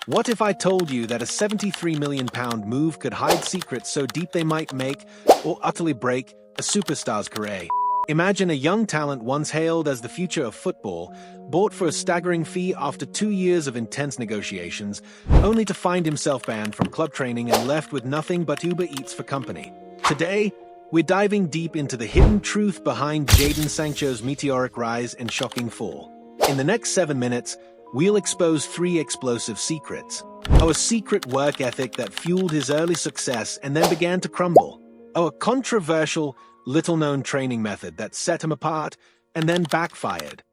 What if I told you that a £73 million move could hide secrets so deep they might make, or utterly break, a superstar's career? Imagine a young talent once hailed as the future of football, bought for a staggering fee after 2 years of intense negotiations, only to find himself banned from club training and left with nothing but Uber Eats for company. Today, we're diving deep into the hidden truth behind Jadon Sancho's meteoric rise and shocking fall. In the next 7 minutes, we'll expose 3 explosive secrets. A secret work ethic that fueled his early success and then began to crumble. A controversial, little-known training method that set him apart and then backfired.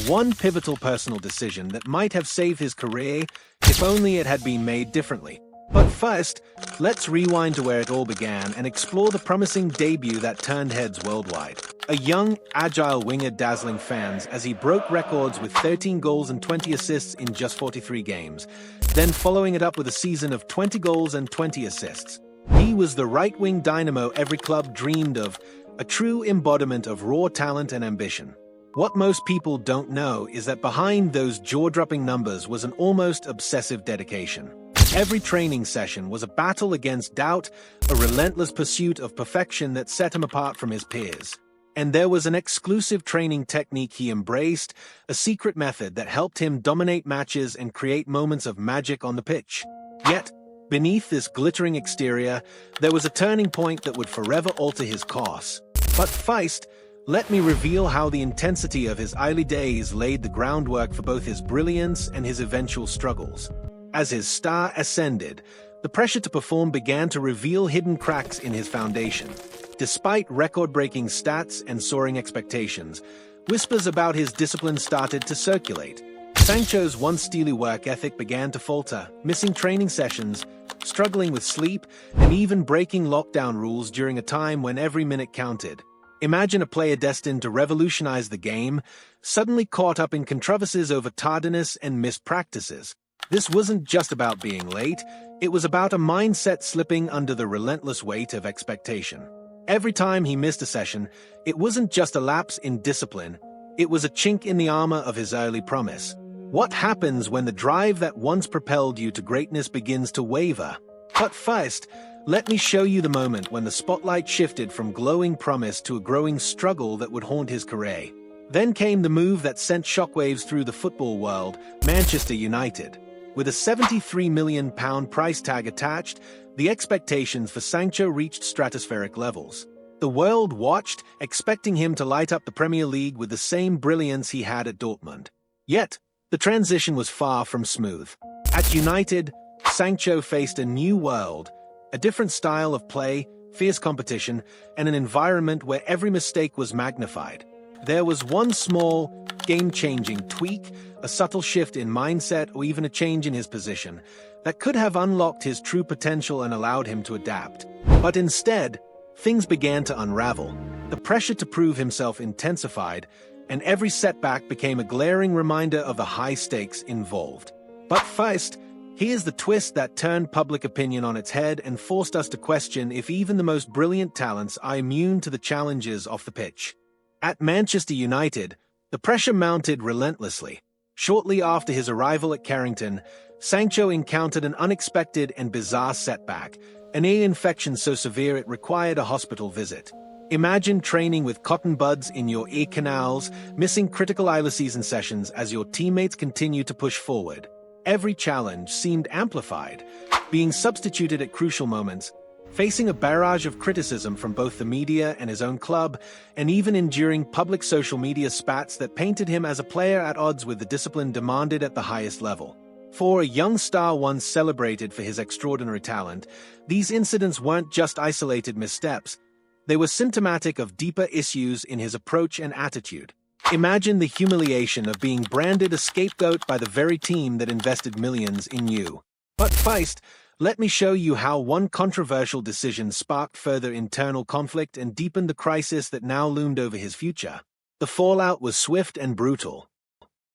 One pivotal personal decision that might have saved his career if only it had been made differently. But first, let's rewind to where it all began and explore the promising debut that turned heads worldwide. A young, agile winger dazzling fans as he broke records with 13 goals and 20 assists in just 43 games, then following it up with a season of 20 goals and 20 assists. He was the right-wing dynamo every club dreamed of, a true embodiment of raw talent and ambition. What most people don't know is that behind those jaw-dropping numbers was an almost obsessive dedication. Every training session was a battle against doubt, a relentless pursuit of perfection that set him apart from his peers. And there was an exclusive training technique he embraced, a secret method that helped him dominate matches and create moments of magic on the pitch. Yet, beneath this glittering exterior, there was a turning point that would forever alter his course. But first, let me reveal how the intensity of his early days laid the groundwork for both his brilliance and his eventual struggles. As his star ascended, the pressure to perform began to reveal hidden cracks in his foundation. Despite record-breaking stats and soaring expectations, whispers about his discipline started to circulate. Sancho's once steely work ethic began to falter, missing training sessions, struggling with sleep, and even breaking lockdown rules during a time when every minute counted. Imagine a player destined to revolutionize the game, suddenly caught up in controversies over tardiness and missed practices. This wasn't just about being late, it was about a mindset slipping under the relentless weight of expectation. Every time he missed a session, it wasn't just a lapse in discipline, it was a chink in the armor of his early promise. What happens when the drive that once propelled you to greatness begins to waver? But first, let me show you the moment when the spotlight shifted from glowing promise to a growing struggle that would haunt his career. Then came the move that sent shockwaves through the football world, Manchester United. With a £73 million price tag attached, the expectations for Sancho reached stratospheric levels. The world watched, expecting him to light up the Premier League with the same brilliance he had at Dortmund. Yet, the transition was far from smooth. At United, Sancho faced a new world, a different style of play, fierce competition, and an environment where every mistake was magnified. There was one small, game-changing tweak, a subtle shift in mindset, or even a change in his position that could have unlocked his true potential and allowed him to adapt. But instead, things began to unravel. The pressure to prove himself intensified, and every setback became a glaring reminder of the high stakes involved. But first, here's the twist that turned public opinion on its head and forced us to question if even the most brilliant talents are immune to the challenges off the pitch. At Manchester United, the pressure mounted relentlessly. Shortly after his arrival at Carrington, Sancho encountered an unexpected and bizarre setback, an ear infection so severe it required a hospital visit. Imagine training with cotton buds in your ear canals, missing critical early season sessions as your teammates continue to push forward. Every challenge seemed amplified, being substituted at crucial moments, facing a barrage of criticism from both the media and his own club, and even enduring public social media spats that painted him as a player at odds with the discipline demanded at the highest level. For a young star once celebrated for his extraordinary talent, these incidents weren't just isolated missteps. They were symptomatic of deeper issues in his approach and attitude. Imagine the humiliation of being branded a scapegoat by the very team that invested millions in you. But first, let me show you how one controversial decision sparked further internal conflict and deepened the crisis that now loomed over his future. The fallout was swift and brutal.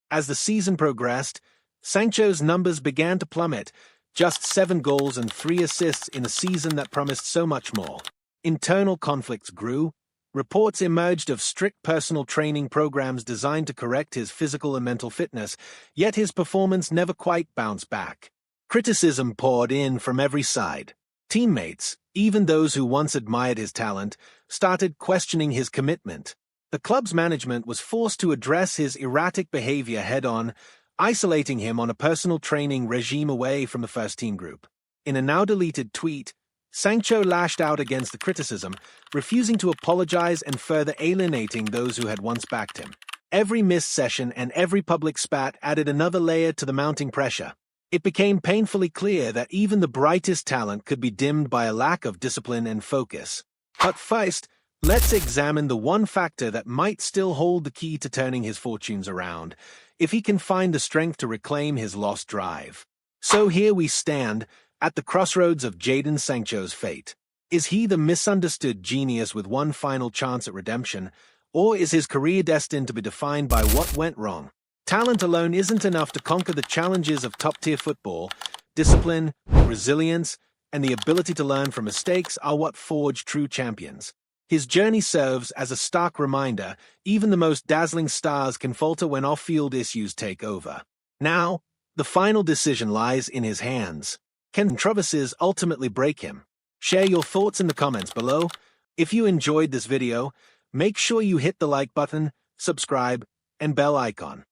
As the season progressed, Sancho's numbers began to plummet, just 7 goals and 3 assists in a season that promised so much more. Internal conflicts grew. Reports emerged of strict personal training programs designed to correct his physical and mental fitness, yet his performance never quite bounced back. Criticism poured in from every side. Teammates, even those who once admired his talent, started questioning his commitment. The club's management was forced to address his erratic behavior head-on, isolating him on a personal training regime away from the first-team group. In a now-deleted tweet, Sancho lashed out against the criticism, refusing to apologize and further alienating those who had once backed him. Every missed session and every public spat added another layer to the mounting pressure. It became painfully clear that even the brightest talent could be dimmed by a lack of discipline and focus. But first, let's examine the one factor that might still hold the key to turning his fortunes around, if he can find the strength to reclaim his lost drive. So here we stand, at the crossroads of Jadon Sancho's fate. Is he the misunderstood genius with one final chance at redemption, or is his career destined to be defined by what went wrong? Talent alone isn't enough to conquer the challenges of top-tier football. Discipline, resilience, and the ability to learn from mistakes are what forge true champions. His journey serves as a stark reminder, even the most dazzling stars can falter when off-field issues take over. Now, the final decision lies in his hands. Can controversies ultimately break him? Share your thoughts in the comments below. If you enjoyed this video, make sure you hit the like button, subscribe, and bell icon.